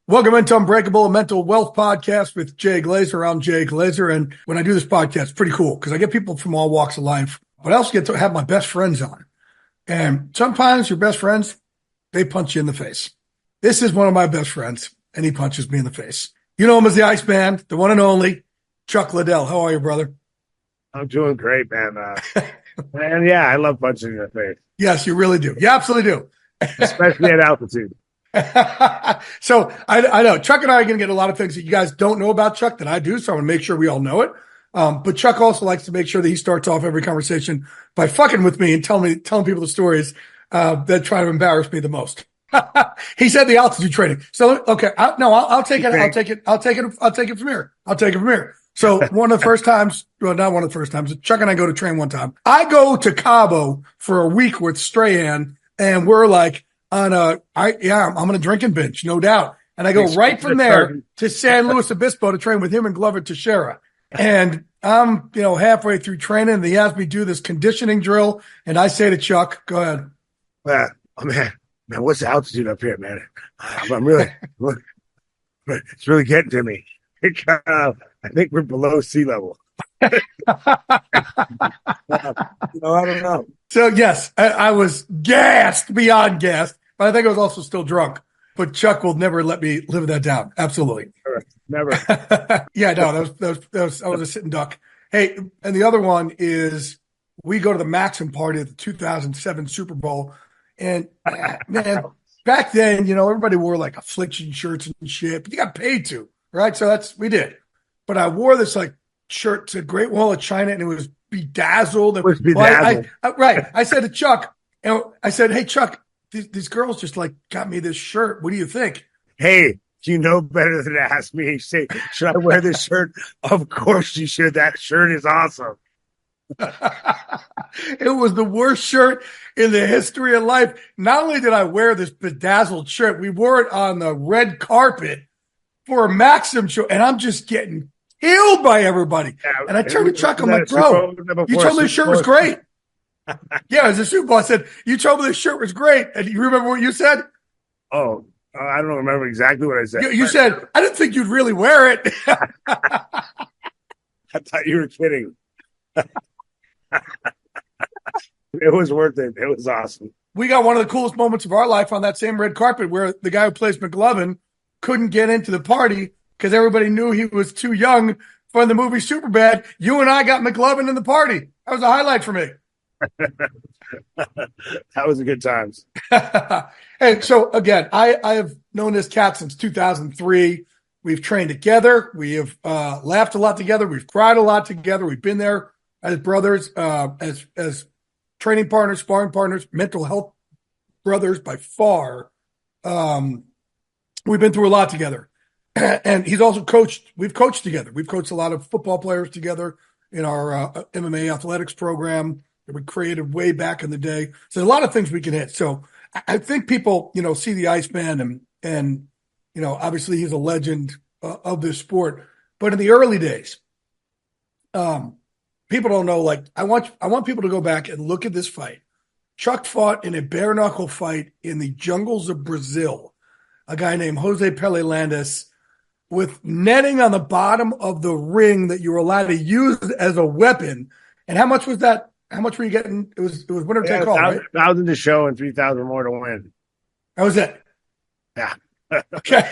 Welcome into Unbreakable, a mental wealth podcast with Jay Glazer. I'm Jay Glazer, and when I do this podcast, it's pretty cool because I get people from all walks of life, but I also get to have my best friends on. And sometimes your best friends, they punch you in the face. This is one of my best friends, and he punches me in the face. You know him as the Iceman, the one and only Chuck Liddell. How are you, brother? I'm doing great, man. Man, yeah, I love punching in the face, Yes, you really do. You absolutely do. especially at altitude. So I know Chuck and I are going to get a lot of things that you guys don't know about Chuck that I do. So I'm going to make sure we all know it. But Chuck also likes to make sure that he starts off every conversation by fucking with me and telling people the stories that try to embarrass me the most. He said the altitude training. So okay, I'll take it. I'll take it from here. So one of the first times, well, not one of the first times, Chuck and I go to train one time. I go to Cabo for a week with Strahan, and we're like, I'm on a drinking binge, no doubt. And I go right from there to San Luis Obispo to train with him and Glover Teixeira. And I'm, halfway through training, and he has me do this conditioning drill. And I say to Chuck, go ahead. Man, what's the altitude up here, man? I'm really, it's really getting to me. I think we're below sea level. I don't know. So yes, I was gassed beyond gassed. But I think I was also still drunk. But Chuck will never let me live that down. Absolutely. Never. Yeah, no, that was I was a sitting duck. Hey, and the other one is we go to the Maxim party at the 2007 Super Bowl. And man, back then, everybody wore like affliction shirts and shit, but you got paid to, right? So we did. But I wore this like shirt to Great Wall of China, and it was bedazzled. It was bedazzled. Right. I said to Chuck, hey, Chuck, these girls just like got me this shirt. What do you think? Hey, you know better than to ask me. Say, should I wear this shirt? Of course you should. That shirt is awesome. It was the worst shirt in the history of life. Not only did I wear this bedazzled shirt, we wore it on the red carpet for a Maxim show, and I'm just getting killed by everybody. Yeah, and I turned to Chuck, I'm like, bro, you told me the shirt was great. Yeah, as a Super Bowl, I said, you told me this shirt was great. And you remember what you said? Oh, I don't remember exactly what I said. You said, I didn't think you'd really wear it. I thought you were kidding. It was worth it. It was awesome. We got one of the coolest moments of our life on that same red carpet where the guy who plays McLovin couldn't get into the party because everybody knew he was too young for the movie Superbad. You and I got McLovin in the party. That was a highlight for me. That was a good times. Hey, so again, I have known this cat since 2003. We've trained together. We have laughed a lot together. We've cried a lot together. We've been there as brothers, as training partners, sparring partners, mental health brothers by far. We've been through a lot together. And he's also coached. We've coached together. We've coached a lot of football players together in our MMA athletics program that we created way back in the day. So there's a lot of things we can hit. So I think people, see the Iceman and obviously he's a legend of this sport. But in the early days, people don't know. Like I want people to go back and look at this fight. Chuck fought in a bare knuckle fight in the jungles of Brazil. A guy named Jose Pele Landis with netting on the bottom of the ring that you were allowed to use as a weapon. And how much was that? How much were you getting? It was winner take all, right? 1,000 to show and 3,000 more to win. That was it. Yeah. Okay.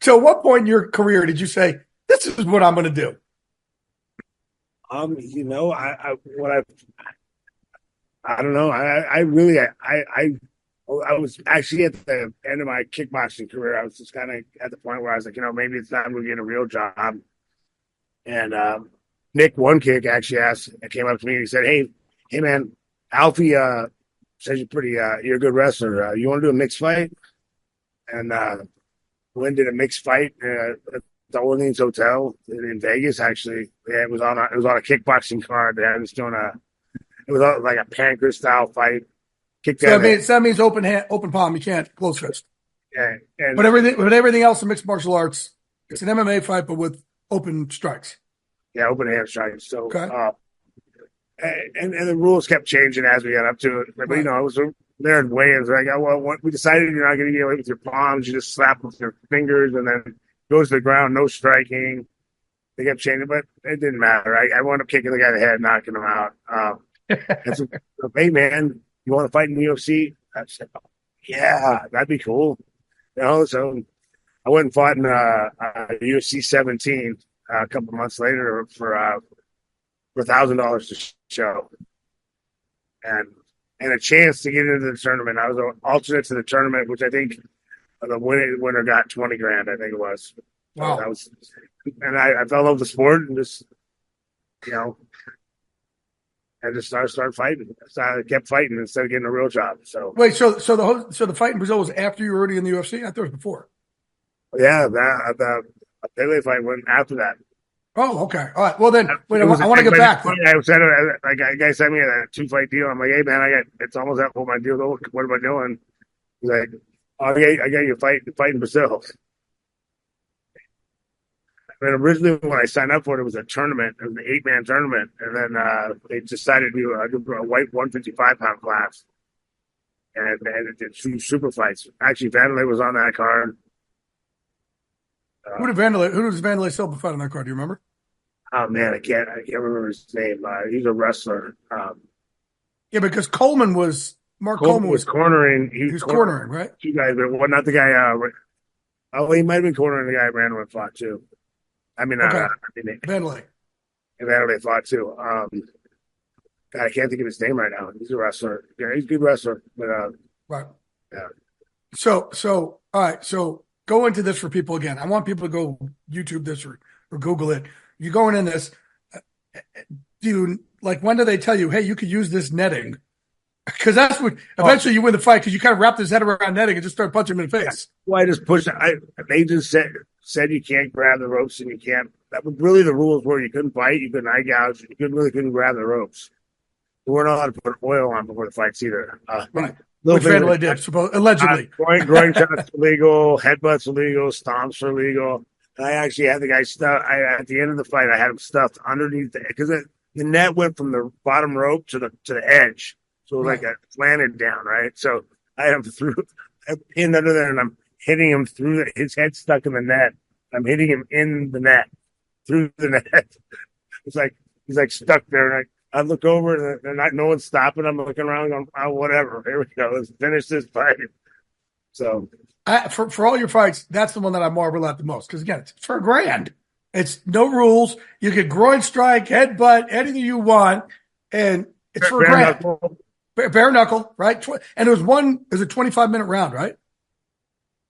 So, at what point in your career did you say, "This is what I'm going to do"? I don't know. I was actually at the end of my kickboxing career. I was just kind of at the point where I was like, maybe it's time to get a real job. And Nick One Kick actually came up to me and he said, Hey man, Alfie says you're a good wrestler. You want to do a mixed fight? And Lynn did a mixed fight at the Orleans Hotel in Vegas. Actually, yeah, it was on a kickboxing card. I was doing like a pancreas style fight. So that means open palm. You can't close fist. Yeah, but everything else in mixed martial arts, it's an MMA fight, but with open strikes. Yeah, open hand strikes. So, okay. And the rules kept changing as we got up to it. But, right. It was They're in weigh-ins. Like, oh, well, what, we decided you're not going to get away with your palms. You just slap with your fingers, and then goes to the ground. No striking. They kept changing, but it didn't matter. I wound up kicking the guy in the head, knocking him out. And so, hey man, you want to fight in the UFC? I said, oh, yeah, that'd be cool. So I went and fought in UFC 17 a couple months later for $1,000 to show, and a chance to get into the tournament. I was an alternate to the tournament, which I think the winner got 20 grand. I think it was. Wow. That was, and I fell in love with the sport and just, I just started fighting. So I kept fighting instead of getting a real job. So wait, so the fight in Brazil was after you were already in the UFC? I thought it was before. Yeah, the Pele fight went after that. Oh, okay. All right. Well, then, wait, I want to get back. I said, like, a guy sent me a 2-fight deal. I'm like, hey man, it's almost at my deal. What am I doing? He's like, oh, I got you fight in Brazil. And originally, when I signed up for it, it was a tournament. It was an 8-man tournament, and then they decided to do a white 155-pound class, and it did 2 super fights. Actually, Vanderlei was on that card. Who does Vanderlei Silva fight on that card? Do you remember? Oh man, I can't remember his name. He's a wrestler. Yeah, because Coleman was cornering. He was cornering, right? 2 guys, but not the guy. He might have been cornering the guy Randall fought too. Vanderlei. Vanderlei fought too. God, I can't think of his name right now. He's a wrestler. Yeah, he's a good wrestler. But right. Yeah. So all right. So go into this for people again. I want people to go YouTube this or Google it. You're going in this. When do they tell you, hey, you could use this netting? Because that's what eventually you win the fight because you kind of wrapped his head around netting and just start punching him in the face. Well, I just pushed. They just said you can't grab the ropes and you can't. That was really the rules were you couldn't fight, you couldn't eye gouge, you couldn't grab the ropes. We weren't allowed to put oil on before the fights either. Right. Which Vanderlei did, allegedly. Groin shots illegal, headbutts illegal, stomps are illegal. And I actually had the guy stuffed. At the end of the fight, I had him stuffed underneath because the net went from the bottom rope to the edge. So it was like a slanted down, right? So I had him pinned under there, and I'm hitting him through his head stuck in the net. I'm hitting him in the net, through the net. It's like he's like stuck there, and I look over, and no one's stopping. I'm looking around, going, oh, whatever. Here we go. Let's finish this fight. So for all your fights, that's the one that I marvel at the most because again, it's for $1,000. It's no rules. You can groin strike, headbutt, anything you want, and it's for $1,000. Bare knuckle, right? And it was a 25-minute round, right?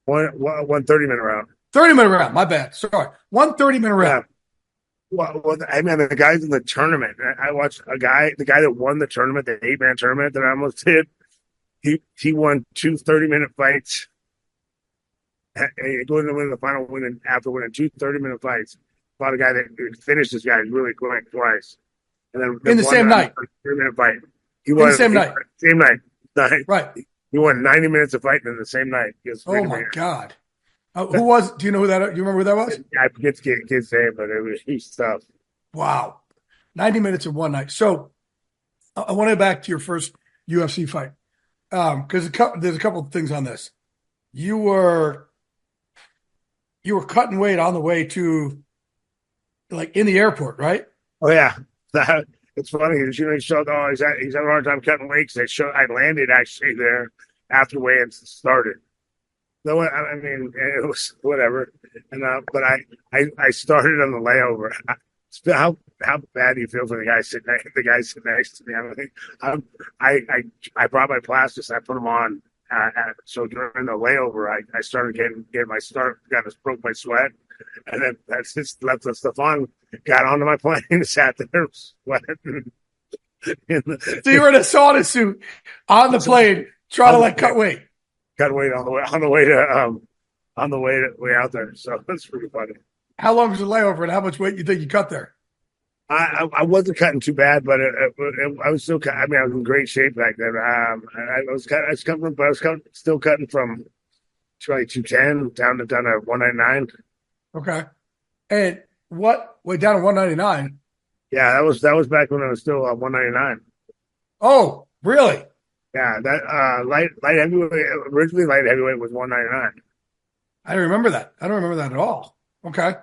One 30-minute round. 30-minute round. My bad. Sorry. 1 30-minute round. Well, I mean, the guys in the tournament. I watched the guy that won the tournament, the 8-man tournament that I almost did. He won 2 30-minute fights. Going to win the final win after winning 2 30-minute fights. Fought a guy that finished this guy really quick twice, and then in the same night. 30-minute fight. He won the same night. Same night. Right. He won 90 minutes of fighting in the same night. Oh my God. Who was? Do you know who that? Do you remember who that was? I forget his name, but he's tough. Wow, 90 minutes in one night. So I want to go back to your first UFC fight because there's a couple of things on this. You were cutting weight on the way to, like, in the airport, right? Oh yeah, it's funny. He showed. Oh, he's having a hard time cutting weight because I landed actually there after weigh-ins started. No, I mean, it was whatever. And but I started on the layover. How bad do you feel for the guy sitting next to me? I mean, I brought my plasters. I put them on. So during the layover, I started getting my start. Broke my sweat, and then that's just left the stuff on. Got onto my plane, sat there, sweating. So you were in a sauna suit on the plane, trying to cut weight. Cut weight on the way out there. So that's pretty funny. How long was the layover, and how much weight you think you cut there? I wasn't cutting too bad, but I was still. I mean, I was in great shape back then. I was still cutting from 210 down to 199. Okay, and what? Wait, down to 199? Yeah, that was back when I was still 199. Oh, really? Yeah, that light heavyweight, originally light heavyweight was 199. I don't remember that. I don't remember that at all. Okay.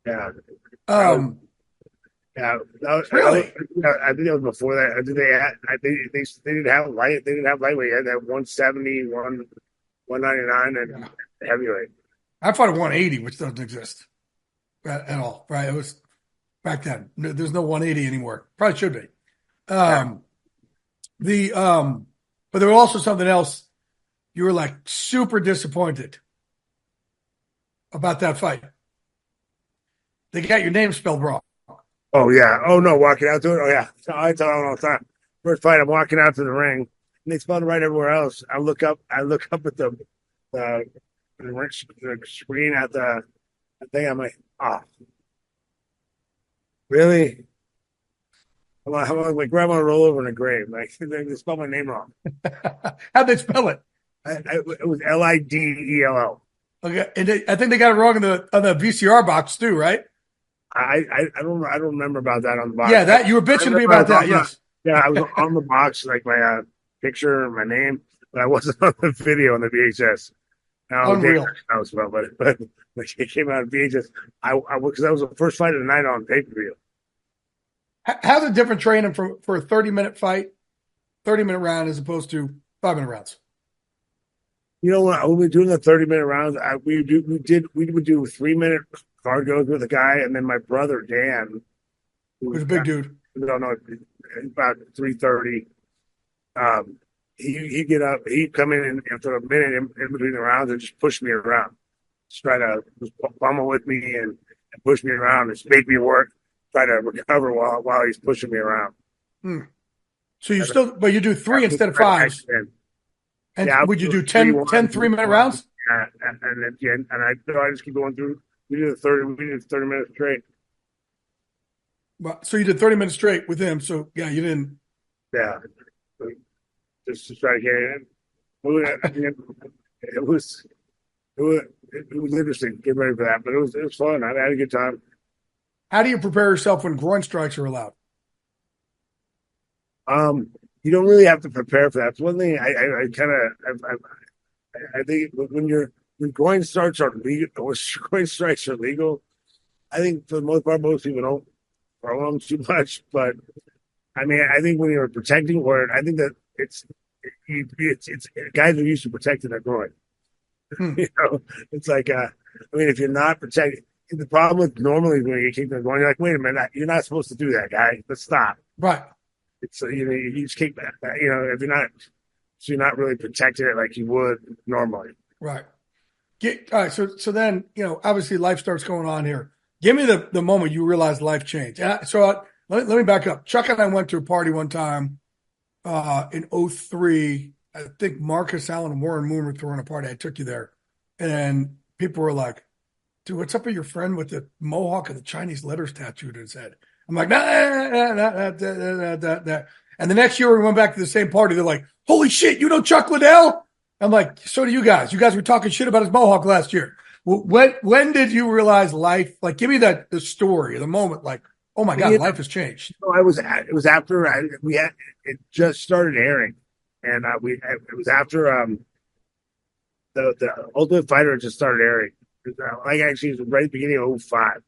Yeah. That was, Um, yeah, really? yeah, I think that was before that. I think they didn't have lightweight. They had that 170, 199 and Yeah. heavyweight. I fought at 180, which doesn't exist at all, right? It was back then. There's no 180 anymore. Probably should be. Yeah. The but there was also something else. You were like super disappointed about that fight. They got your name spelled wrong. Oh yeah. Oh no, walking out to it. Oh yeah. So I tell them all the time. First fight, I'm walking out to the ring, and they spelled it right everywhere else. I look up. At the, the screen at the thing. I'm like, oh, really? I'm like, grab on a roll over in a grave. Like they spelled my name wrong. How'd they spell it? It was Liddell. Okay, and I think they got it wrong on the VCR box too, right? I don't remember about that on the box. Yeah, that you were bitching to me about that. Yes. Yeah, I was on the box, like my picture and my name, but I wasn't on the video on the VHS. Now Unreal. knows about, but like it came out of VHS. I because that was the first fight of the night on pay per view. How's it different training for a 30-minute fight, 30-minute round as opposed to 5-minute rounds? You know what? When we were doing the 30-minute rounds, we would do 3-minute card goes with a guy, and then my brother Dan, Who's a big dude. I don't know, about 3:30. He'd get up, he'd come in and after a minute in between the rounds and just push me around, just try to just pummel with me and push me around, and make me work, try to recover while he's pushing me around. So you still, but you do 3 instead of 5. And yeah, would you do 10 3-minute rounds? Yeah, and at the end, and I just keep going through. We did 30 minutes straight. So you did 30 minutes straight with him. So yeah, you didn't. Yeah, just to try to get it in. It was interesting. Get ready for that, but it was fun. I had a good time. How do you prepare yourself when groin strikes are allowed? You don't really have to prepare for that. It's one thing I think when groin strikes are legal, or groin strikes are legal, I think for the most part most people don't throw them too much. But I mean, I think when you're protecting, or I think that it's guys are used to protecting their groin. You know, it's like I mean, if you're not protecting, the problem with normally when you keep them going, you're like, wait a minute, you're not supposed to do that, guy. Let's stop. Right. It's you just keep that. If you're not really protecting it like you would normally. Right. All right. So then obviously life starts going on here. Give me the moment you realized life changed. Let me back up. Chuck and I went to a party one time in 2003. I think Marcus Allen and Warren Moon were throwing a party. I took you there, and people were like, "Dude, what's up with your friend with the mohawk and the Chinese letters tattooed on his head?" I'm like, nah. And the next year we went back to the same party. They're like, holy shit, you know Chuck Liddell? I'm like, so do you guys. You guys were talking shit about his mohawk last year. When did you realize life? Like, give me the story, the moment. Like, oh my God, life has changed. It was after it just started airing, and it was after the Ultimate Fighter just started airing. Like actually, it was right at the beginning of 2005.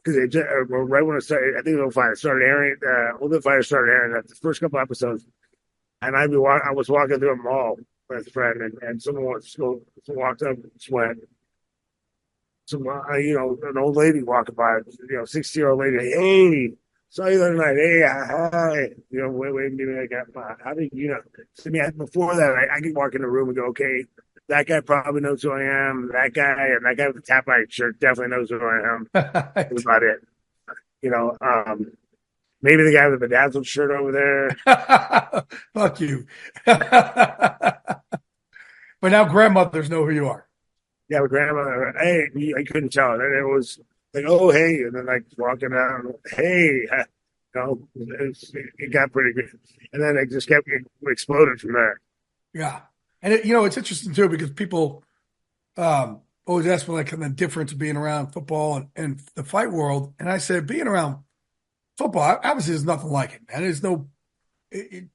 Because right when it started, I think it was 2005. It started airing. Ultimate Fighter started airing. The first couple episodes, and I was walking through a mall with a friend, and someone walked up and just went. An old lady walking by, 60-year-old lady. Hey, saw you the other night. Hey, hi. Wait, maybe how did you know? So, before that, I could walk in the room and go, okay, that guy probably knows who I am. That guy and that guy with the tap white shirt definitely knows who I am. That's about it. Maybe the guy with the bedazzled shirt over there. Fuck you. But now grandmothers know who you are. Yeah, but grandmother, hey, I couldn't tell. And it was like, oh, hey. And then walking down, hey. It got pretty good. And then it just kept exploded from there. Yeah. And it's interesting too, because people always ask me like the difference of being around football and the fight world. And I said, being around football, obviously, there's nothing like it, man. There's no,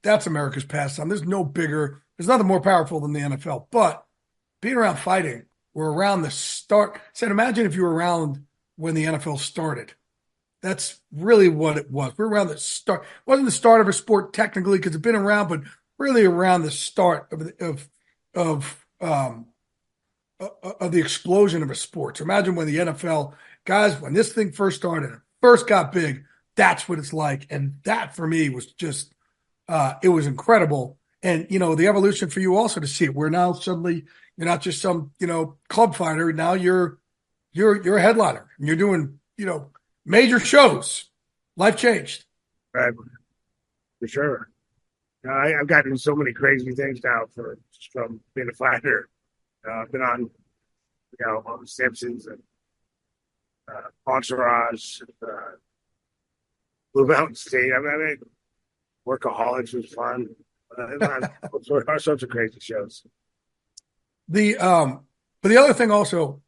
that's America's pastime. There's nothing more powerful than the NFL. But being around fighting, we're around the start. Said, imagine if you were around when the NFL started. That's really what it was. We're around the start. It wasn't the start of a sport technically because it's been around, but really around the start of the explosion of a sport. So imagine when the NFL guys, when this thing first started, first got big. That's what it's like, and that for me was just it was incredible. And the evolution for you also to see it. Where now suddenly you're not just some club fighter. Now you're a headliner, and you're doing major shows. Life changed. Right, for sure. I've gotten so many crazy things now from being a fighter. I've been on, on The Simpsons and Entourage, Blue Mountain State. I mean, Workaholics was fun. All sorts of crazy shows. But the other thing also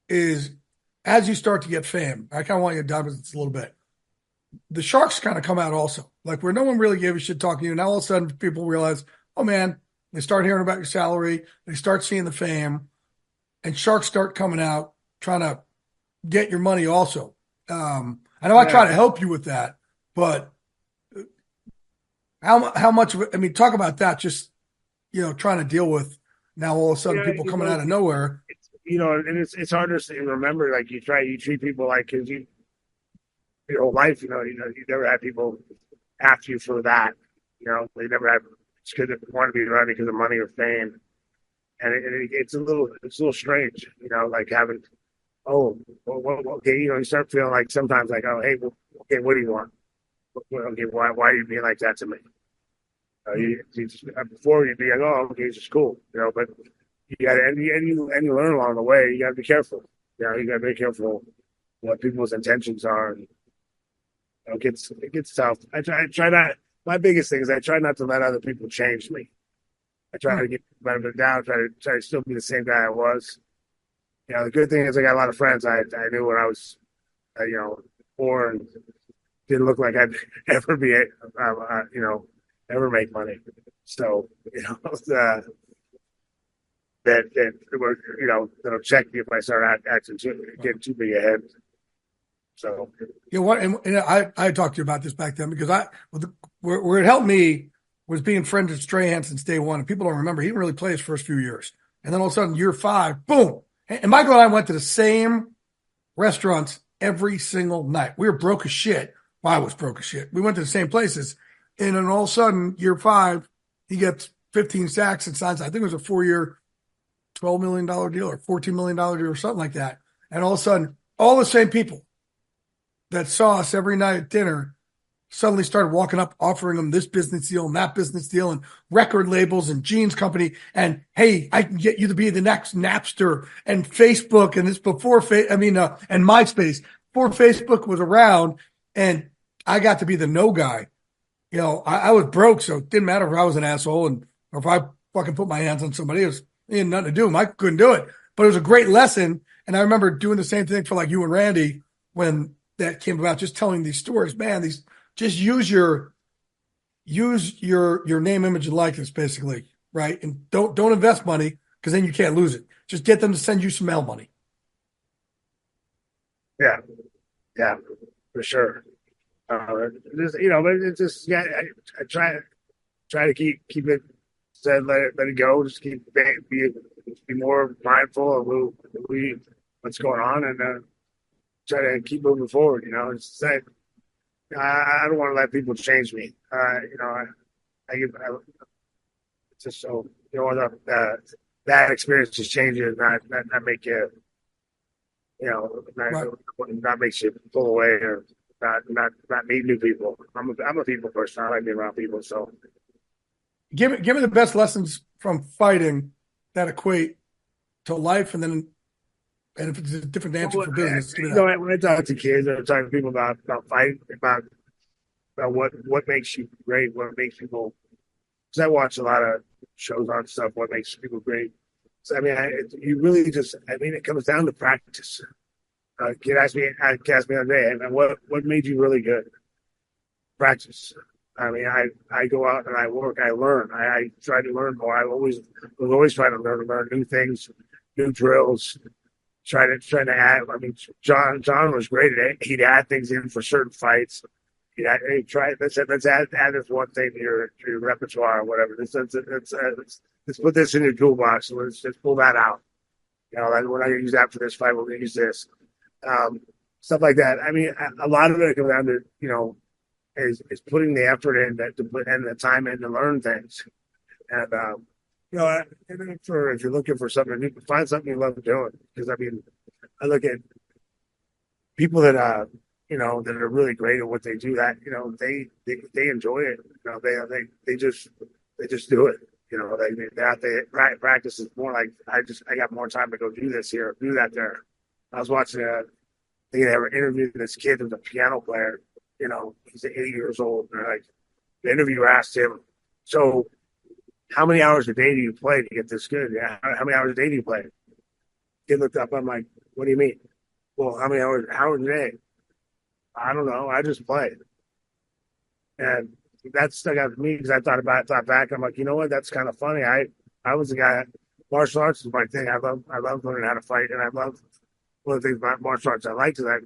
is as you start to get fame, I kind of want you to dive into this a little bit. The sharks kind of come out also, like where no one really gave a shit talking to you. Now all of a sudden people realize, oh man, they start hearing about your salary, they start seeing the fame, and sharks start coming out trying to get your money also. I know I try to help you with that, but how much of it, I mean, talk about that, just, trying to deal with now all of a sudden people coming out of nowhere. And it's hard to remember, like you treat people like, cause your whole life, you never had people after you for that, they never have, it's because they want to be around because of money or fame. And it's a little strange, like having, okay, you start feeling like sometimes like, oh, hey, well, okay, what do you want? Okay, why are you being like that to me? Before you'd be like, oh, okay, it's just cool, but you got to, and you learn along the way. You got to be careful. You got to be careful what people's intentions are. And, it gets tough. I try not. My biggest thing is I try not to let other people change me. I try to get better down. Try to still be the same guy I was. The good thing is I got a lot of friends I knew when I was, born. Didn't look like I'd ever be, ever make money. So, that were, that'll check me if I start acting getting too big ahead. So, what? And I talked to you about this back then because where it helped me was being friends with Strahan since day one. And people don't remember, he didn't really play his first few years. And then all of a sudden, year 5, boom. And Michael and I went to the same restaurants every single night. We were broke as shit. Well, I was broke as shit. We went to the same places. And then all of a sudden, year 5, he gets 15 sacks and signs. I think it was a 4-year, $12 million deal or $14 million deal or something like that. And all of a sudden, all the same people that saw us every night at dinner suddenly started walking up, offering them this business deal and that business deal and record labels and jeans company. And hey, I can get you to be the next Napster and Facebook. And it's before, and MySpace, before Facebook was around. And I got to be the no guy. I was broke, so it didn't matter if I was an asshole or if I fucking put my hands on somebody else. It had nothing to do. Mike couldn't do it. But it was a great lesson. And I remember doing the same thing for like you and Randy when that came about, just telling these stories. Man, just use your name, image, and likeness, basically, right? And don't invest money because then you can't lose it. Just get them to send you some mail money. Yeah, for sure. It's just I try to keep it said, let it go. Just be more mindful of what's going on and try to keep moving forward. It's like I don't want to let people change me. It's just so that experience just changes, not make you, not makes you pull away or not meet new people. I'm a people person. I like being around people. So give me the best lessons from fighting that equate to life, and if it's a different answer for business. When I talk to kids, I talk to people about fighting, about what makes you great, what makes people. Because I watch a lot of shows on stuff. What makes people great? So you really just. It comes down to practice. Kid asked me the other day, what made you really good? practice. I mean, I go out and I work, I learn. I try to learn more. I was always trying to learn new things, new drills. Trying to add. I mean, John was great at it. He'd add things in for certain fights. Hey, try let's add this one thing to your repertoire or whatever. Let's put this in your toolbox. Let's pull that out. You know, we're not going to use that for this fight. We're going to use this. Stuff like that. I mean, a lot of it comes down to, you know, is putting the effort in to put and the time in to learn things. And you know, if you're looking for something new, find something you love doing. Because I mean, I look at people that you know, that are really great at what they do. That, you know, they enjoy it. You know, they just do it. You know, they practice is more like I got more time to go do this here, do that there. I was watching they ever interviewed this kid who's a piano player. You know, he's 8 years old. And like, the interviewer asked him, so how many hours a day do you play to get this good? Yeah, how many hours a day do you play? He looked up. I'm like, what do you mean? Well, how many hours a day? I don't know. I just play. And that stuck out to me because I thought back. I'm like, you know what? That's kind of funny. I was a guy. Martial arts is my thing. I love learning how to fight, and I love one of the things about martial arts I like is I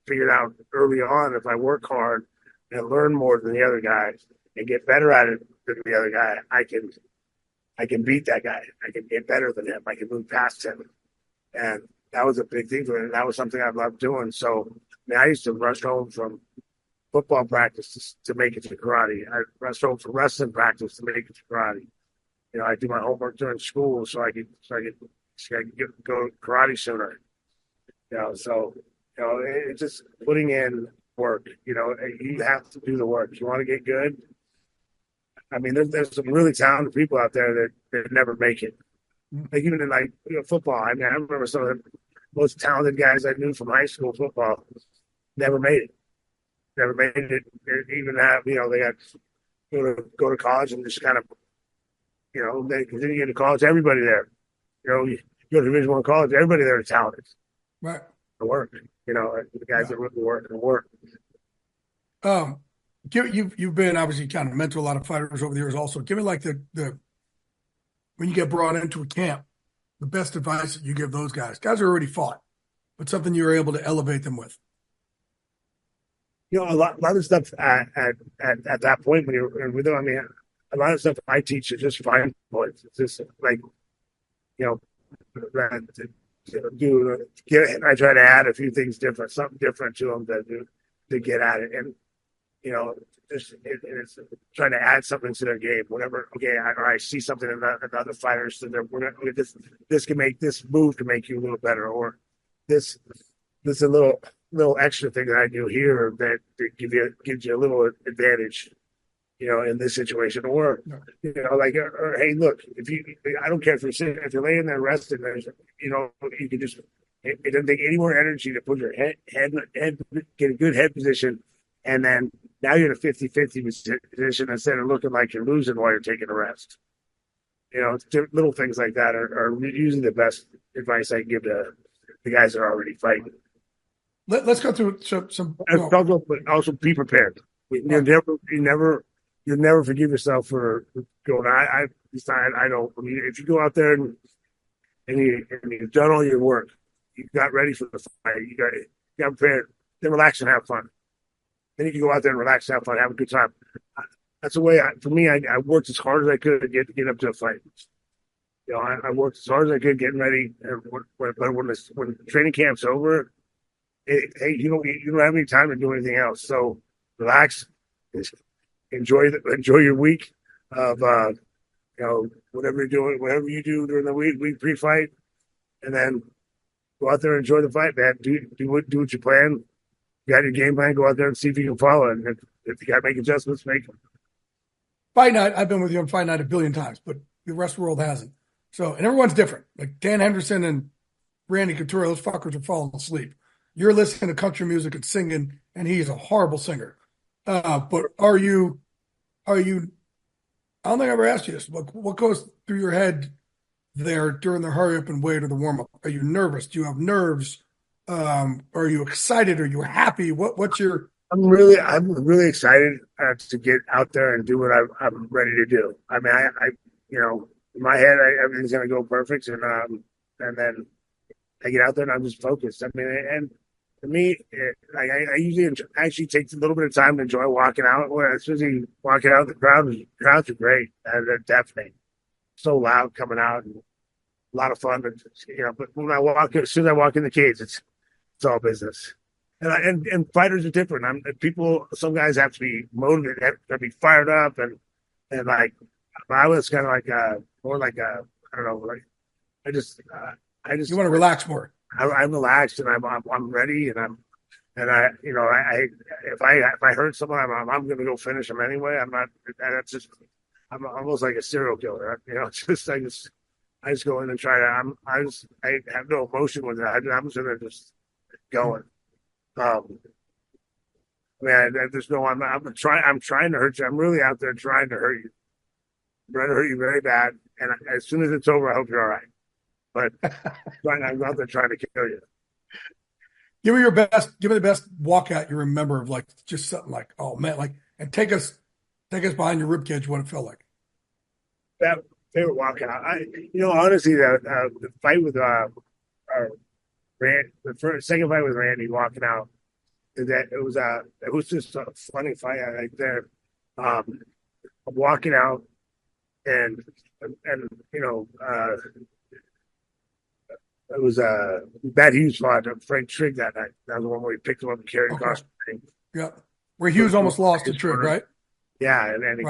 figured out early on if I work hard and learn more than the other guys and get better at it than the other guy, I can beat that guy. I can get better than him. I can move past him, and that was a big thing for me. And that was something I loved doing. So, I mean, I used to rush home from football practice to make it to karate. I rushed home from wrestling practice to make it to karate. You know, I do my homework during school so I could go to karate sooner. You know, so, you know, it's just putting in work. You know, you have to do the work. You want to get good. I mean, there's some really talented people out there that never make it. Like even in football. I mean, I remember some of the most talented guys I knew from high school football never made it. Never made it. Even that, you know, they got go to college and just kind of, you know, they continue to get to college. Everybody there, you know, you go to Division I college. Everybody there is talented. Right. To work, you know, the guys that really work and work. You've been obviously kind of mentored a lot of fighters over the years. Also, give me like the when you get brought into a camp, the best advice that you give those guys who already fought, but something you were able to elevate them with. You know, a lot of stuff at that point when you're with them. I mean, a lot of stuff I teach is just fine points. It's just like, you know, I try to add a few things different, something different to them to get at it, and you know, it's trying to add something to their game. Whatever, okay, I see something in other fighters, so this can make this move to make you a little better, or this a little extra thing that I do here that gives you a little advantage, you know, in this situation. Or, you know, like, or hey, look, I don't care if you're laying there resting, you know, you can just, it doesn't take any more energy to put your head, get a good head position. And then now you're in a 50-50 position instead of looking like you're losing while you're taking a rest. You know, little things like that are usually the best advice I can give to the guys that are already fighting. Let's go through some. But also be prepared. You never forgive yourself for going. I don't. I mean, if you go out there and you've done all your work, you got ready for the fight, you got prepared, then relax and have fun. Then you can go out there and relax, have fun, have a good time. That's the way. For me, I worked as hard as I could to get up to a fight. You know, I worked as hard as I could getting ready. But when the training camp's over, hey, you don't have any time to do anything else. So relax, enjoy your week of you know, whatever you're doing, whatever you do during the week pre-fight, and then go out there and enjoy the fight, man. Do what you plan. You got your game plan. Go out there and see if you can follow it. And if you got to make adjustments, make them. Fight night. I've been with you on Fight Night a billion times, but the rest of the world hasn't. So, and everyone's different. Like Dan Henderson and Randy Couture, those fuckers are falling asleep. You're listening to country music and singing, and he's a horrible singer. But are you? I don't think I ever asked you this. What goes through your head there during the hurry up and wait or the warm up? Are you nervous? Do you have nerves? Are you excited? Are you happy? What's your I'm really excited to get out there and do what I'm ready to do. I mean, in my head, everything's gonna go perfect, and then I get out there and I'm just focused. I mean, and for me, I usually actually take a little bit of time to enjoy walking out. Where especially walking out, crowds are great, and they're deafening, so loud coming out, and a lot of fun. But but when as soon as I walk in the cage, it's all business. And fighters are different. Some guys have to be motivated, have to be fired up, and like I was kind of like more like I don't know, like I just You want to relax more. I'm relaxed and I'm ready and I if I hurt someone I'm going to go finish them anyway. I'm not. That's just I'm almost like a serial killer. It's just I just go in and try to. I have no emotion with it. I'm just going to just going. Man, there's no. I'm trying to hurt you. I'm really out there trying to hurt you. I'm trying to hurt you very bad. And as soon as it's over, I hope you're all right. But I'm out there trying to kill you. Give me your best. Give me the best walkout you remember of like just something like, oh man, like, and take us behind your ribcage. What it felt like. That favorite walkout. Honestly, the fight with second fight with Randy walking out. It was just a funny fight right there. I'm walking out, and it was Matt Hughes fought Frank Trigg that night. That was the one where he picked him up and carried across the ring. Yeah, where Hughes almost lost to Trigg, right? Yeah, and then he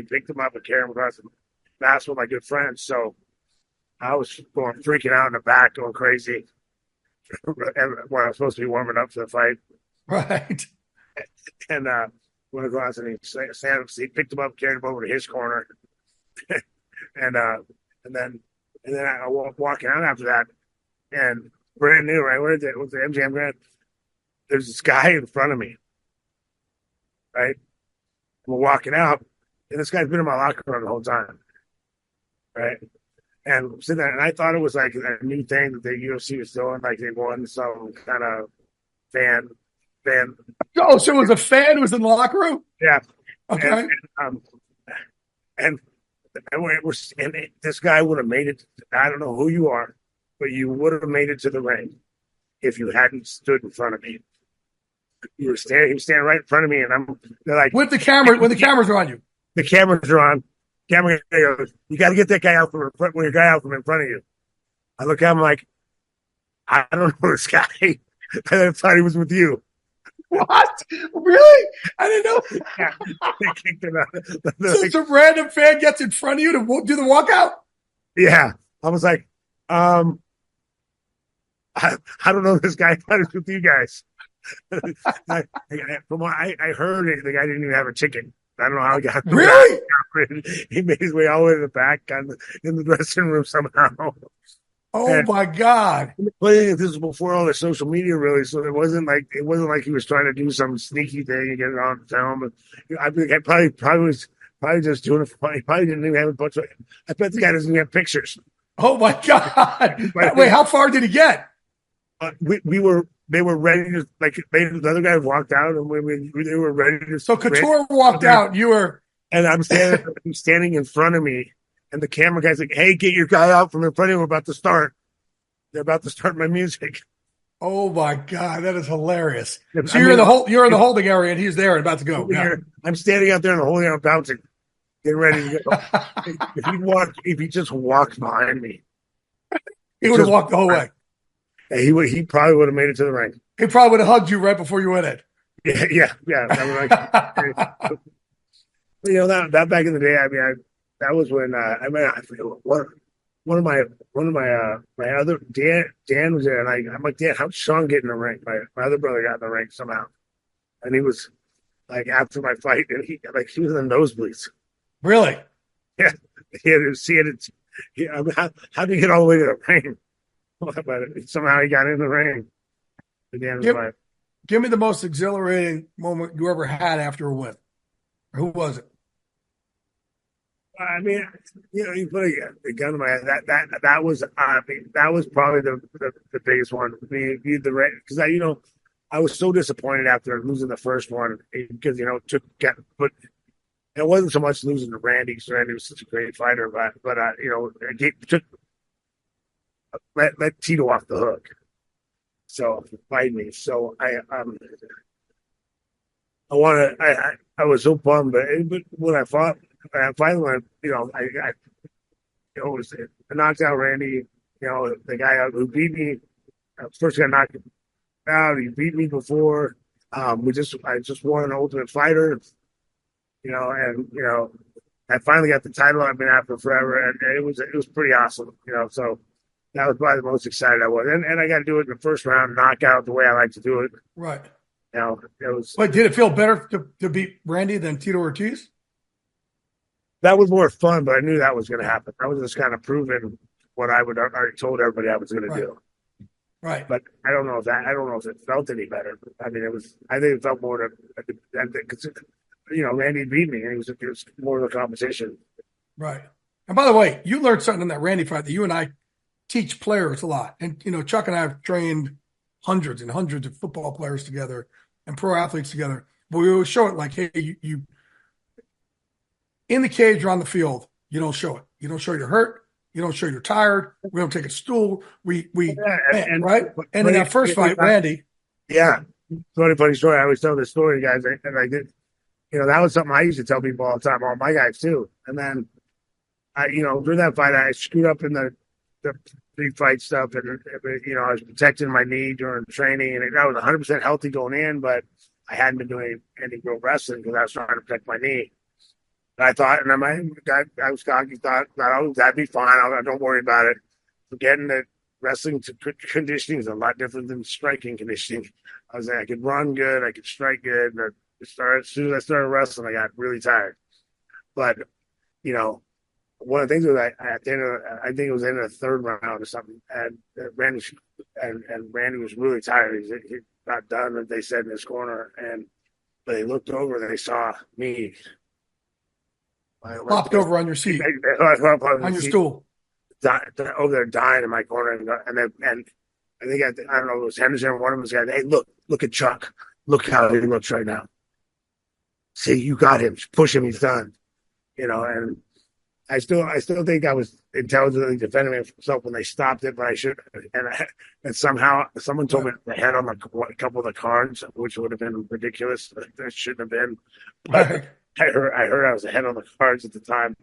picked him up and carried him across the mass with my good friends. So I was freaking out in the back, going crazy when I was supposed to be warming up for the fight. Right. And went across and he picked him up, carried him over to his corner, and then I walking out after that, and brand new, right? Where was the MGM Grand? There's this guy in front of me, right? We're walking out, and this guy's been in my locker room the whole time, right? And I'm sitting there, and I thought it was like a new thing that the UFC was doing, like they won some kind of fan. Oh, so it was a fan who was in the locker room? Yeah. Okay. And this guy would have made it. I don't know who you are, but you would have made it to the ring if you hadn't stood in front of me. He was standing right in front of me, and they're like, with the camera, when the cameras are on you. The cameras are on. Camera goes, you got to get that guy out from your guy out from in front of you. I look at him like, I don't know this guy. I thought he was with you. What? Really? I didn't know. Yeah, they kicked him out. So some random fan gets in front of you to do the walkout? Yeah. I was like, I don't know this guy. I thought he was with you guys. From what I heard, the guy didn't even have a ticket. I don't know how he got there. Really? He made his way all the way to the back in the dressing room somehow. Oh my God! But this was before all the social media, really. So it wasn't like he was trying to do some sneaky thing and get it on film. I think I probably was just doing it for fun. He probably didn't even have a bunch of. I bet the guy doesn't even have pictures. Oh my God! Wait, how far did he get? They were ready to the other guy walked out and they were ready to. So Couture walked out. You were, and I'm standing in front of me. And the camera guy's like, "Hey, get your guy out from in front of you. We're about to start. They're about to start my music." Oh my God, that is hilarious. So you're in the holding area, and he's there and about to go. Yeah. I'm standing out there in the holding area, bouncing, getting ready to go. If he just walked behind me, he would have walked the whole way. He probably would have made it to the ring. He probably would have hugged you right before you went in. Yeah. I mean, that back in the day. I mean, that was when I forget what one of my other Dan was there, and I'm like, Dan, how'd Sean get in the ring? My other brother got in the ring somehow, and he was like after my fight, and he was in the nosebleeds. Really? Yeah, he had to see it. I mean, how did he get all the way to the ring? But somehow he got in the ring. Give me the most exhilarating moment you ever had after a win. Or who was it? I mean, you put a gun in my head. That was probably the biggest one. I mean, because I was so disappointed after losing the first one because but it wasn't so much losing to Randy because Randy was such a great fighter, but it let Tito off the hook. So fight me. So I was so bummed, but when I fought, I finally went, it was I knocked out Randy, the guy who beat me. First guy knocked him out. He beat me before. I just won an Ultimate Fighter, I finally got the title I've been after forever, and it was pretty awesome, So that was probably the most excited I was, and I got to do it in the first round, knockout the way I like to do it. Right. It was. But did it feel better to beat Randy than Tito Ortiz? That was more fun, but I knew that was going to happen. I was just kind of proving what I would already told everybody I was going to do. Right. But I don't know if it felt any better. I mean, I think it felt more because Randy beat me, and it was more of a competition. Right. And by the way, you learned something in that Randy fight that you and I teach players a lot. And, Chuck and I have trained hundreds and hundreds of football players together and pro athletes together. But we always show it like, hey, you in the cage or on the field, you don't show it. You don't show you're hurt. You don't show you're tired. We don't take a stool. Right? And in that first fight, Randy. Yeah. Funny story. I always tell this story, guys. And I did, that was something I used to tell people all the time, all my guys too. And then, during that fight, I screwed up in the pre-fight stuff. And, I was protecting my knee during training. And I was 100% healthy going in, but I hadn't been doing any real wrestling because I was trying to protect my knee. And I thought, and I was cocky, thought, that'd be fine. Don't worry about it. Forgetting that wrestling conditioning is a lot different than striking conditioning. I was like, I could run good, I could strike good. And as soon as I started wrestling, I got really tired. But, one of the things was I think it was in the third round or something, and Randy was really tired. He got done, as they said, in his corner, but they looked over and they saw me. Popped over on your seat, on your stool. Over there dying in my corner. And I think, I don't know, it was Henderson or one of them said, hey, look at Chuck. Look how he looks right now. See, you got him. Push him, he's done. And I still think I was intelligently defending myself when they stopped it, but I should. And somehow someone told me the head on a couple of the cards, which would have been ridiculous. That shouldn't have been. But I heard I was ahead on the cards at the time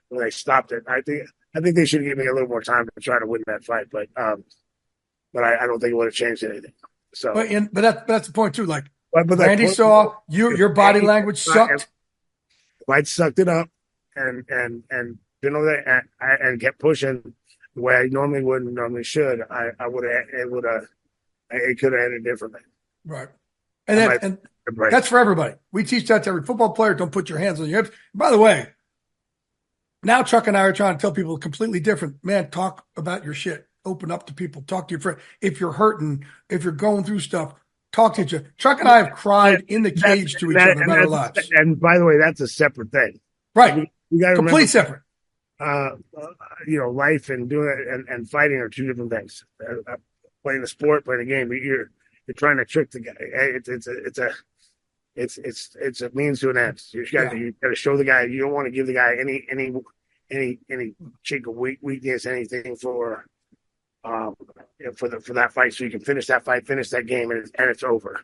when they stopped it. I think they should give me a little more time to try to win that fight, but I don't think it would have changed anything. So, but that's the point too. Like, but Randy saw your body language sucked. If I'd sucked it up and been over there and kept pushing the way I normally should, it could have ended differently. Right. And that's for everybody. We teach that to every football player. Don't put your hands on your hips. By the way, now Chuck and I are trying to tell people completely different. Man, talk about your shit. Open up to people. Talk to your friend. If you're hurting, if you're going through stuff, talk to each other. Chuck and I have cried in the cage to each other about our lives. And by the way, that's a separate thing. Right. You got to complete separate. Life and doing it and fighting are two different things. Playing a sport, playing a game, you're trying to trick the guy. It's a means to an end. You got to show the guy. You don't want to give the guy any chink of weakness, anything for that fight, so you can finish that fight, finish that game, and it's over.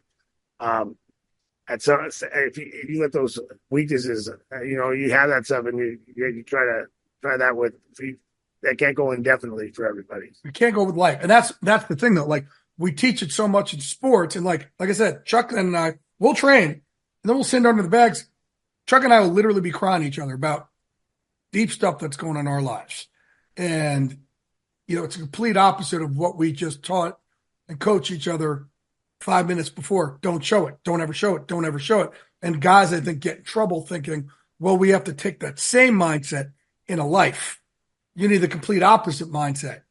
And so if you let those weaknesses, you have that stuff, and you try that with. That can't go indefinitely for everybody. We can't go with life, and that's the thing though. Like, we teach it so much in sports, and like I said, Chuck and I will train, and then we'll send under the bags. Chuck and I will literally be crying to each other about deep stuff that's going on in our lives, and it's a complete opposite of what we just taught and coach each other 5 minutes before. Don't show it. Don't ever show it. Don't ever show it. And guys, I think, get in trouble thinking, well, we have to take that same mindset in a life. You need the complete opposite mindset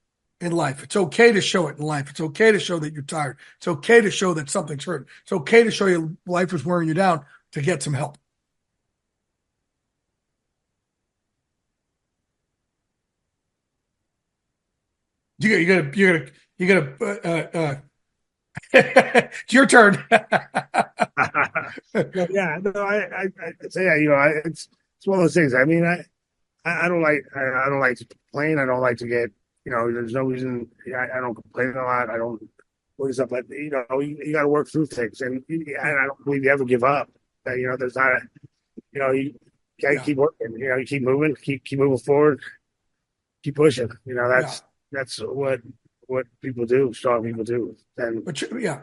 in life. It's okay to show it in life. It's okay to show that you're tired. It's okay to show that something's hurt. It's okay to show you life is wearing you down to get some help. You gotta It's your turn. No, yeah, no, I say, it's one of those things. I mean, I don't like to complain. I don't like to get, there's no reason. I don't complain a lot. I don't worry stuff, but you got to work through things, and I don't believe you ever give up. There's not a, you got to keep working. You keep moving, keep moving forward, keep pushing. That's what people do. Strong people do. And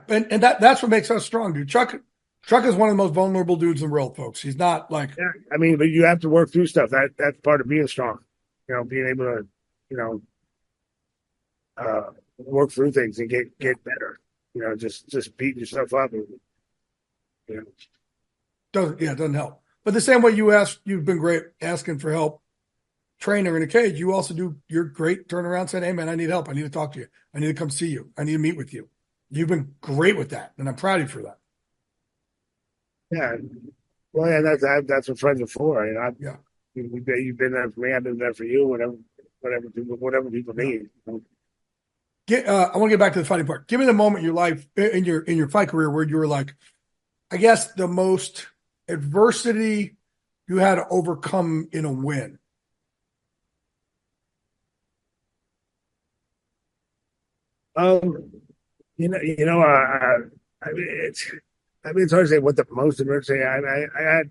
and that's what makes us strong, dude. Chuck is one of the most vulnerable dudes in the world, folks. He's not like. Yeah, I mean, but you have to work through stuff. That's part of being strong. Being able to, work through things and get better. Just beat yourself up. And, doesn't help. But the same way you've been great asking for help, trainer in a cage. You also you're great. Turn around, saying, "Hey, man, I need help. I need to talk to you. I need to come see you. I need to meet with you." You've been great with that, and I'm proud of you for that. Yeah, well, yeah, that's what friends are for. You've been there for me. I've been there for you. Whatever people need. I want to get back to the fighting part. Give me the moment in your life, in your fight career, where you were like, I guess the most adversity you had to overcome in a win. I mean, it's hard to say what the most adversity. I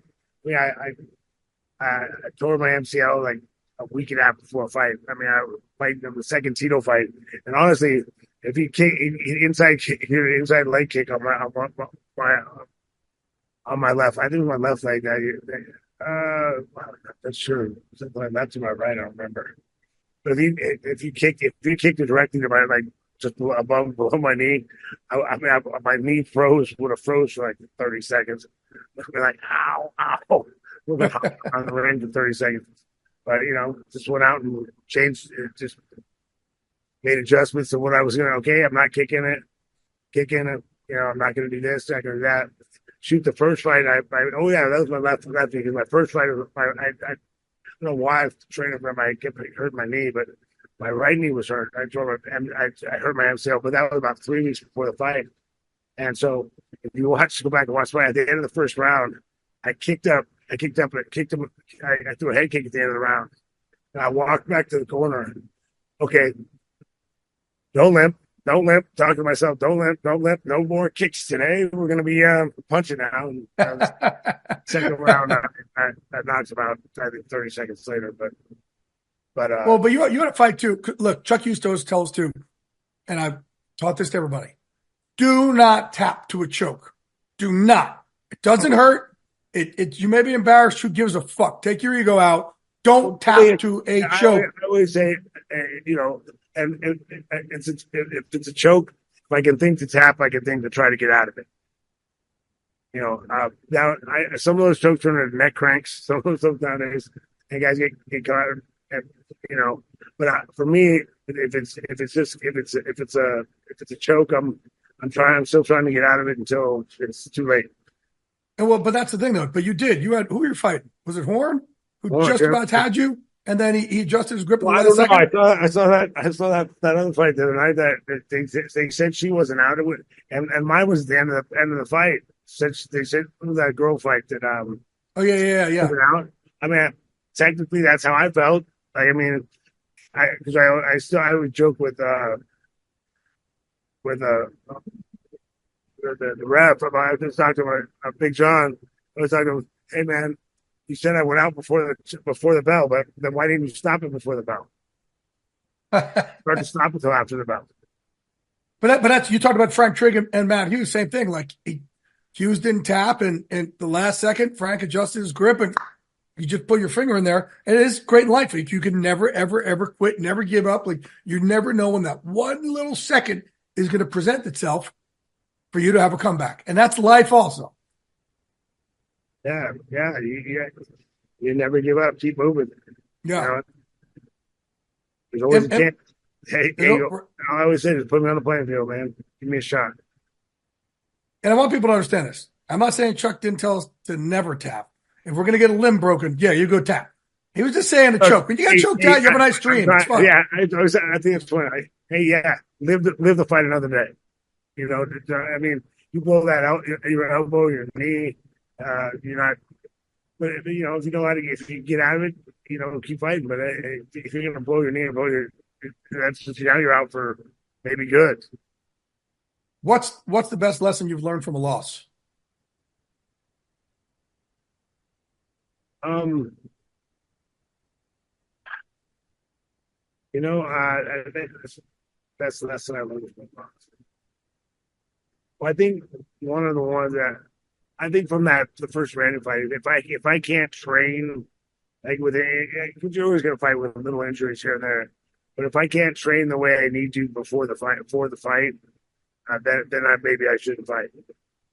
tore my MCL like a week and a half before a fight. I mean, I played the second Tito fight, and honestly, if he kick inside leg kick on my left, I think it was my left leg. That's true. That's to my right. I don't remember. But if you kicked it directly to my just below my knee, my knee would have froze for like 30 seconds. I'd be like, ow, ow, on the ring for 30 seconds. But just went out and changed. Just made adjustments to what I was gonna. Okay, I'm not kicking it. I'm not gonna do this. Not gonna do that. Shoot the first fight. That was my left because my first fight was I don't know why I was training for hurt my knee, but my right knee was hurt. I hurt my MCL, but that was about 3 weeks before the fight. And so if you go back and watch the fight, at the end of the first round, I kicked him. I threw a head kick at the end of the round. And I walked back to the corner. Okay, don't limp. Talking to myself, don't limp. No more kicks today. We're going to be punching now. And, second round, that knocks him out, I think, 30 seconds later. But you had a fight too. Look, Chuck used to always tell us too, and I've taught this to everybody: do not tap to a choke. Do not. It doesn't hurt. You may be embarrassed. Who gives a fuck? Take your ego out. Don't tap to a choke. I always say, and if it's a choke, if I can think to tap, I can think to try to get out of it. Now some of those chokes turn into neck cranks. Some of those nowadays, and guys get caught. But for me, if it's a choke, I'm still trying to get out of it until it's too late. And but that's the thing though. But you had who were you fighting? Was it Horn who just about had you? And then he adjusted his grip. I don't know. I saw that other fight the other night that they said she wasn't out of it, and mine was at the end of the fight. They said that girl fight that Oh yeah. Out. I mean, technically that's how I felt. I mean, because I would joke with the ref. I was talking to Big John. I was talking to him, hey man, you said I went out before the bell, but then why didn't you stop it before the bell? Start to stop until after the bell. But that's you talked about Frank Trigg and Matt Hughes, same thing. Like Hughes didn't tap, and the last second Frank adjusted his grip, and you just put your finger in there. And it is great in life. Like, you can never, ever, ever quit, never give up. Like, you never know when that one little second is going to present itself for you to have a comeback. And that's life also. Yeah. You never give up. Keep moving. Yeah. There's always a chance. I always say, just put me on the playing field, man. Give me a shot. And I want people to understand this. I'm not saying Chuck didn't tell us to never tap. If we're going to get a limb broken, yeah, you go tap. He was just saying to choke. When you got choked out, you have a nice dream. It's fun. Yeah, I think it's fun. Live the fight another day. I mean, you blow that out, your elbow, your knee, you're not. But if you know how to, if you get out of it, keep fighting. But if you're gonna blow your knee or that's just now you're out for maybe good. What's the best lesson you've learned from a loss? Um, I think that's the lesson I learned from boxing. Well, I think one of the ones that I think from the first random fight, if I can't train like because you're always gonna fight with little injuries here and there, but if I can't train the way I need to before the fight, then maybe I shouldn't fight.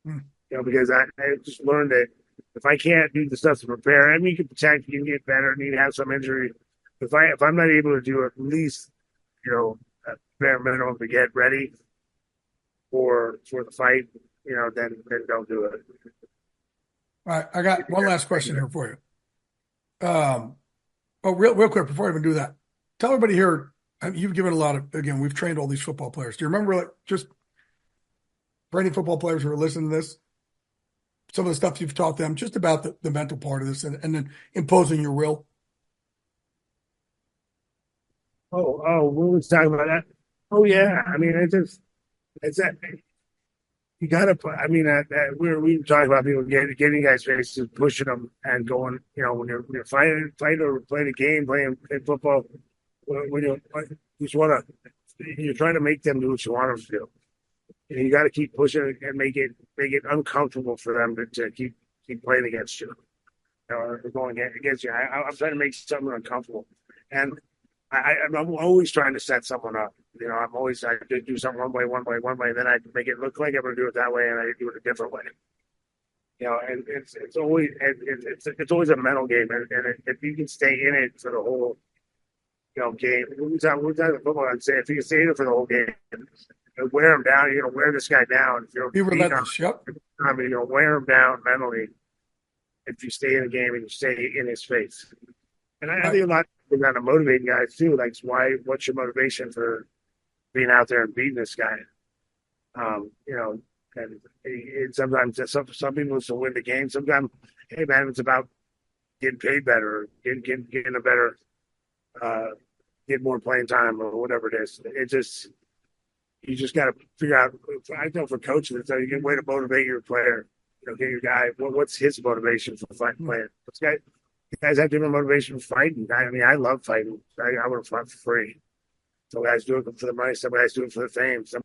Hmm. Because I just learned that if I can't do the stuff to prepare, I mean, you can protect, you can get better, and you can have some injury. If I'm not able to do at least a bare minimum to get ready for the fight, then don't do it. All right, I got one last question here for you. Real quick before I even do that, tell everybody here. You've given a lot of. Again, we've trained all these football players. Do you remember, like, just for any football players who are listening to this, some of the stuff you've taught them, just about the mental part of this, and then imposing your will? We were talking about that. Oh yeah, I mean, it's that you gotta put. I mean, we were talking about people getting guys faces, pushing them, and going. When you're fighting or playing a game, playing football, when you just want to, you're trying to make them do what you want them to do. And you got to keep pushing it and make it uncomfortable for them to keep playing against you, or going against you. I'm trying to make someone uncomfortable, and I'm always trying to set someone up. I do something one way, then I make it look like I'm going to do it that way, and I do it a different way. And it's always a mental game, and if you can stay in it for the whole game, we're talking football. I'd say if you can stay in it for the whole game, wear him down. You're going to wear this guy down. If you're Be relentless. Yep. I mean, you're going to wear him down mentally if you stay in the game and you stay in his face. And I think a lot of that to motivate guys too. Like, what's your motivation for being out there and beating this guy? And sometimes some people it's to win the game. Sometimes, hey man, it's about getting paid better, getting a better, get more playing time or whatever it is. You just got to figure out. I know for coaches, it's a good way to motivate your player. Get your guy. What's his motivation for fighting? Playing? Guys have different motivation for fighting. I mean, I love fighting. I would have fought for free. Some guys do it for the money. Some guys do it for the fame. Some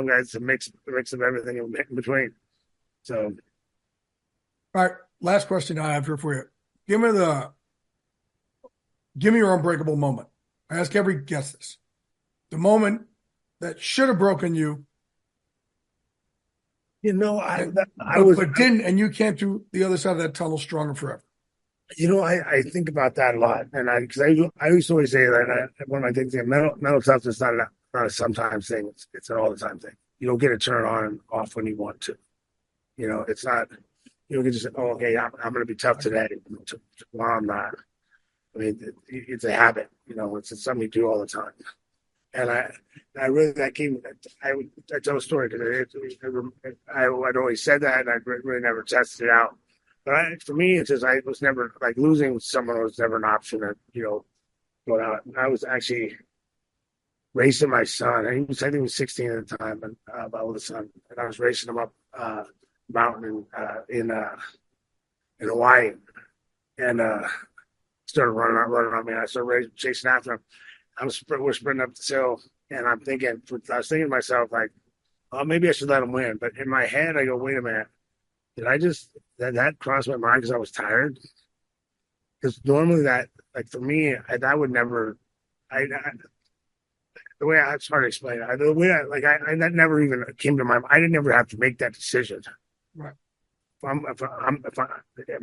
guys a mix of everything in between. So, all right. Last question I have here for you. Give me your unbreakable moment. I ask every guest this. The moment that should have broken you. I didn't, and you came through the other side of that tunnel stronger forever. I think about that a lot, and because I used to always say that one of my things is mental toughness is not a sometimes thing; it's an all the time thing. You don't get to turn on and off when you want to. It's not. You don't get to say, "Oh, okay, I'm going to be tough today." Well, I'm not. I mean, it's a habit. It's something you do all the time. And I really I tell a story because I'd always said that, and I really never tested it out. But for me, it's just I was never like losing someone was never an option. Going out. I was actually racing my son. I think he was 16 at the time, and my oldest son, and I was racing him up mountain in Hawaii, and started running on me. And I started chasing after him. We're sprinting up the hill, and I was thinking to myself, like, oh, maybe I should let him win. But in my head, I go, wait a minute. Did I just, that crossed my mind because I was tired? Because normally like for me, that would never, the way it's hard to explain it. The way that never even came to my mind. I didn't ever have to make that decision. Right. Am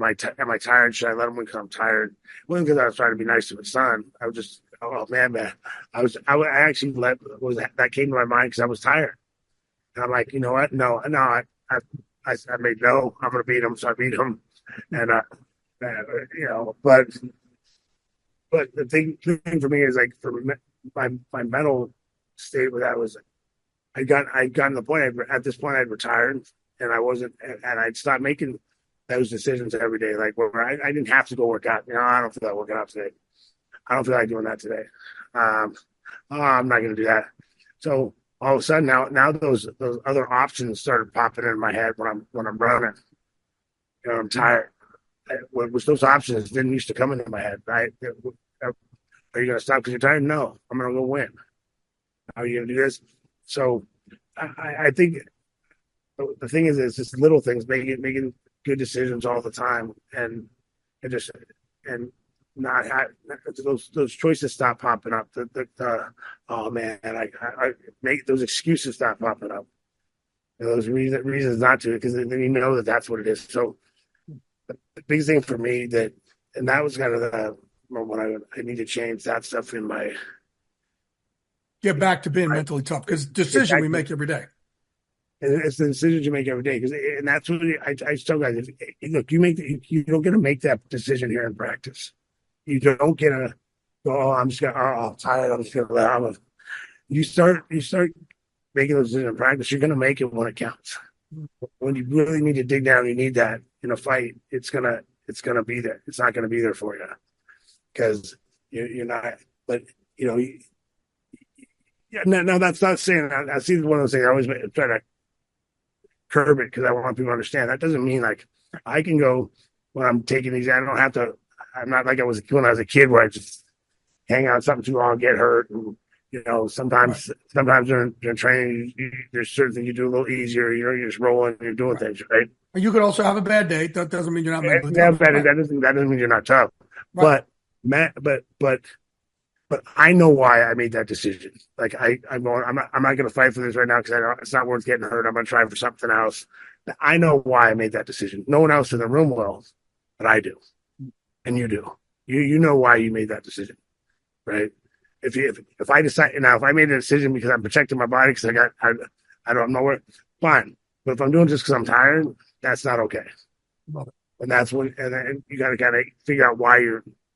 I tired? Should I let him win because I'm tired? It wasn't because I was trying to be nice to my son. I was just, oh man. I actually that came to my mind because I was tired. And I'm like, you know what? No, I made no. I'm going to beat him, so I beat him, and but the thing for me is like for my mental state with that was I'd gotten to the point, at this point I'd retired, and I'd stopped making those decisions every day. Like where I didn't have to go work out. I don't feel like working out today. I don't feel like doing that today. Oh, I'm not going to do that. So all of a sudden now those other options started popping in my head when I'm running. I'm tired. Which those options didn't used to come into my head. Right? Are you going to stop because you're tired? No, I'm going to go win. How are you going to do this? So I think the thing is, it's just little things, making good decisions all the time, and not have those choices stop popping up. Oh man, I make those excuses stop popping up. Those reasons not to, because then you know that's what it is. So the biggest thing for me and that was kind of when I need to change that stuff in my. Get back to being mentally tough, because decision we make every day. It's the decisions you make every day, and that's what I tell guys. Look, you don't get to make that decision here in practice. You don't get to go. Oh, I'm tired. I'm just gonna. You start making those decisions in practice. You're gonna make it when it counts. When you really need to dig down, you need that in a fight. It's gonna be there. It's not gonna be there for you because you're not. But yeah, no, that's not saying. I see one of those things. I always try to curb it because I want people to understand. That doesn't mean like I can go when I'm taking these. I don't have to. I'm not like I was when I was a kid where I just hang out something too long, get hurt, and sometimes during training, there's certain things you do a little easier. You're just rolling, you're doing things, right? You could also have a bad day. That doesn't mean you're not mentally tough. Right? That doesn't mean you're not tough. Right. But I know why I made that decision. Like I'm not going to fight for this right now because it's not worth getting hurt. I'm going to try for something else. I know why I made that decision. No one else in the room will, but I do, and you do. You know why you made that decision, right? If I decide now, if I made a decision because I'm protecting my body because I don't know where, fine. But if I'm doing it just because I'm tired, that's not okay. And that's when, and then you got to kind of figure out why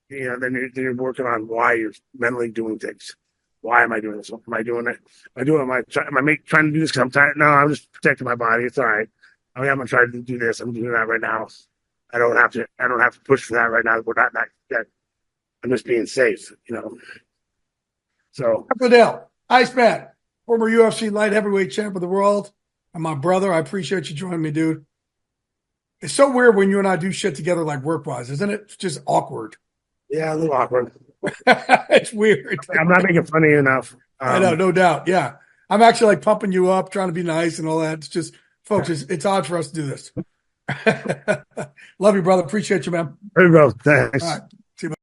then you're working on why you're mentally doing things. Why am I doing this? Am I doing it? Am I trying to do this because I'm tired? No, I'm just protecting my body. It's all right. I'm going to try to do this. I'm doing that right now. I don't have to push for that right now. We're not that. I'm just being safe, So Liddell, Iceman, former UFC light heavyweight champ of the world, and my brother. I appreciate you joining me, dude. It's so weird when you and I do shit together, like work-wise, isn't it? It's just awkward. Yeah, a little awkward. It's weird. I'm not making fun of you enough. I know, no doubt. Yeah. I'm actually like pumping you up, trying to be nice and all that. It's just, folks, it's odd for us to do this. Love you, brother. Appreciate you, man. There you go. Thanks. All right.